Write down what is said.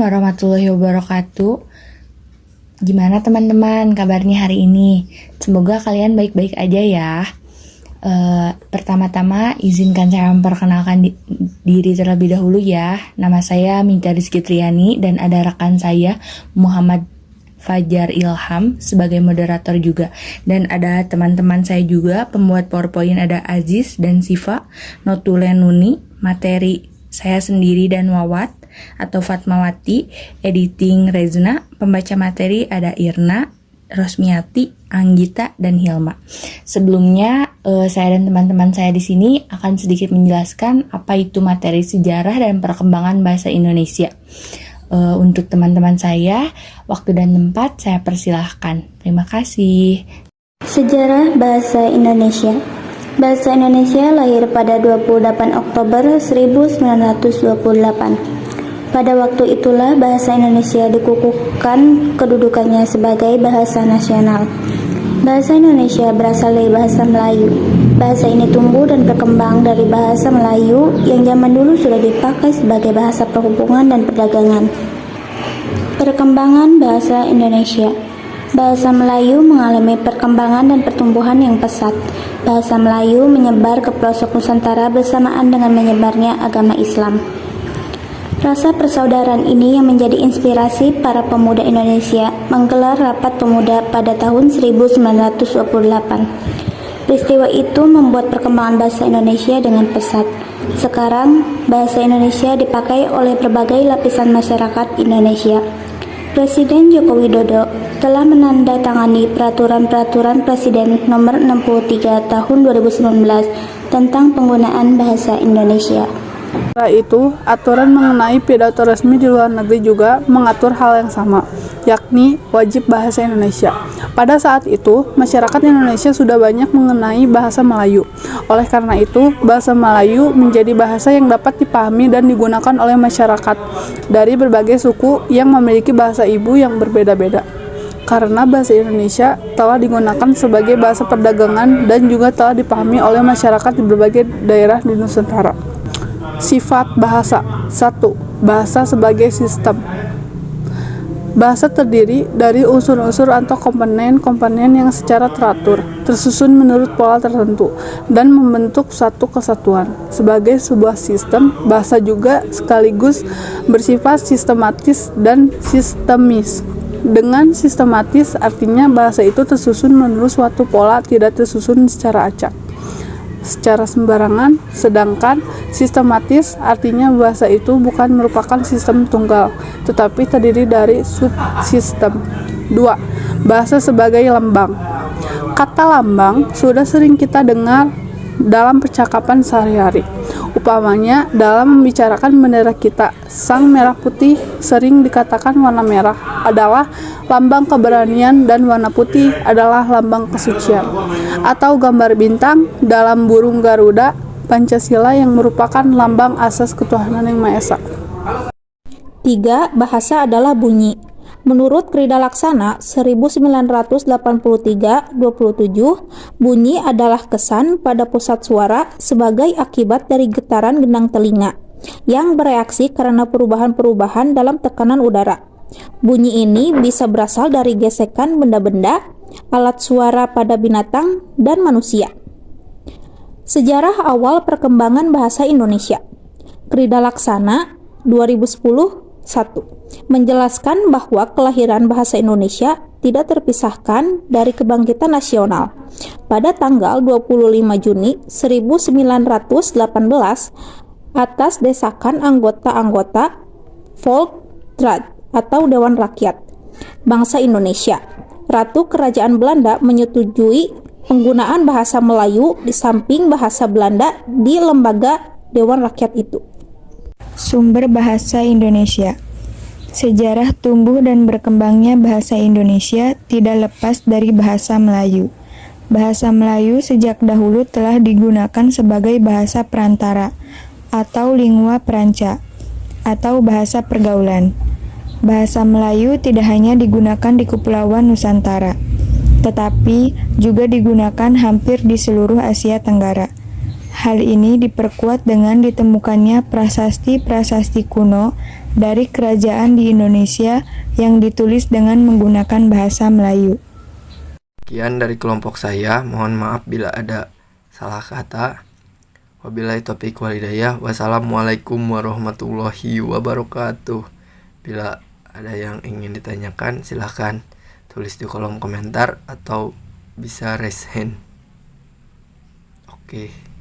warahmatullahi wabarakatuh. Gimana teman-teman kabarnya hari ini? Semoga kalian baik-baik aja ya. Pertama-tama izinkan saya memperkenalkan diri terlebih dahulu ya. Nama saya Minta Rizky Triani dan ada rekan saya Muhammad Fajar Ilham sebagai moderator juga. Dan ada teman-teman saya juga, pembuat PowerPoint ada Aziz dan Siva, Notulen Nuni, materi saya sendiri dan Wawat atau Fatmawati, editing Rezna, pembaca materi ada Irna, Rosmiati, Anggita, dan Hilma. Sebelumnya, saya dan teman-teman saya di sini akan sedikit menjelaskan apa itu materi sejarah dan perkembangan bahasa Indonesia. Untuk teman-teman saya, waktu dan tempat saya persilahkan. Terima kasih. Sejarah Bahasa Indonesia. Bahasa Indonesia lahir pada 28 Oktober 1928. Pada waktu itulah bahasa Indonesia dikukuhkan kedudukannya sebagai bahasa nasional. Bahasa Indonesia berasal dari bahasa Melayu. Bahasa ini tumbuh dan berkembang dari bahasa Melayu yang zaman dulu sudah dipakai sebagai bahasa perhubungan dan perdagangan. Perkembangan bahasa Indonesia. Bahasa Melayu mengalami perkembangan dan pertumbuhan yang pesat. Bahasa Melayu menyebar ke pelosok Nusantara bersamaan dengan menyebarnya agama Islam. Rasa persaudaraan ini yang menjadi inspirasi para pemuda Indonesia menggelar rapat pemuda pada tahun 1928. Peristiwa itu membuat perkembangan bahasa Indonesia dengan pesat. Sekarang, bahasa Indonesia dipakai oleh berbagai lapisan masyarakat Indonesia. Presiden Joko Widodo telah menandatangani Peraturan Presiden Nomor 63 Tahun 2019 tentang penggunaan bahasa Indonesia. Setelah itu, aturan mengenai pidato resmi di luar negeri juga mengatur hal yang sama, yakni wajib bahasa Indonesia. Pada saat itu, masyarakat Indonesia sudah banyak mengenai bahasa Melayu. Oleh karena itu, bahasa Melayu menjadi bahasa yang dapat dipahami dan digunakan oleh masyarakat dari berbagai suku yang memiliki bahasa ibu yang berbeda-beda. Karena bahasa Indonesia telah digunakan sebagai bahasa perdagangan dan juga telah dipahami oleh masyarakat di berbagai daerah di Nusantara. Sifat bahasa. 1. Bahasa sebagai sistem. Bahasa terdiri dari unsur-unsur atau komponen-komponen yang secara teratur, tersusun menurut pola tertentu, dan membentuk satu kesatuan. Sebagai sebuah sistem, bahasa juga sekaligus bersifat sistematis dan sistemis. Dengan sistematis artinya bahasa itu tersusun menurut suatu pola, tidak tersusun secara acak, secara sembarangan, sedangkan sistematis artinya bahasa itu bukan merupakan sistem tunggal, tetapi terdiri dari subsistem. 2. Bahasa sebagai lambang. Kata lambang sudah sering kita dengar dalam percakapan sehari-hari. Upamanya dalam membicarakan bendera kita, sang merah putih sering dikatakan warna merah adalah lambang keberanian dan warna putih adalah lambang kesucian. Atau gambar bintang dalam burung Garuda Pancasila yang merupakan lambang asas ketuhanan yang Maha Esa. 3. Bahasa adalah bunyi. Menurut Krida Laksana 1983-27, bunyi adalah kesan pada pusat suara sebagai akibat dari getaran gendang telinga yang bereaksi karena perubahan-perubahan dalam tekanan udara. Bunyi ini bisa berasal dari gesekan benda-benda, alat suara pada binatang, dan manusia. Sejarah awal perkembangan bahasa Indonesia. Krida Laksana 2010 1. Menjelaskan bahwa kelahiran bahasa Indonesia tidak terpisahkan dari kebangkitan nasional. Pada tanggal 25 Juni 1918 atas desakan anggota-anggota Volksraad atau Dewan Rakyat Bangsa Indonesia, Ratu Kerajaan Belanda menyetujui penggunaan bahasa Melayu di samping bahasa Belanda di lembaga Dewan Rakyat itu. Sumber bahasa Indonesia. Sejarah tumbuh dan berkembangnya bahasa Indonesia tidak lepas dari bahasa Melayu. Bahasa Melayu sejak dahulu telah digunakan sebagai bahasa perantara atau lingua franca atau bahasa pergaulan. Bahasa Melayu tidak hanya digunakan di Kepulauan Nusantara, tetapi juga digunakan hampir di seluruh Asia Tenggara. Hal ini diperkuat dengan ditemukannya prasasti-prasasti kuno dari kerajaan di Indonesia yang ditulis dengan menggunakan bahasa Melayu. Sekian dari kelompok saya, mohon maaf bila ada salah kata. Wabillahi taufiq wal hidayah. Wassalamualaikum warahmatullahi wabarakatuh. Bila ada yang ingin ditanyakan, silahkan tulis di kolom komentar atau bisa raise hand. Oke.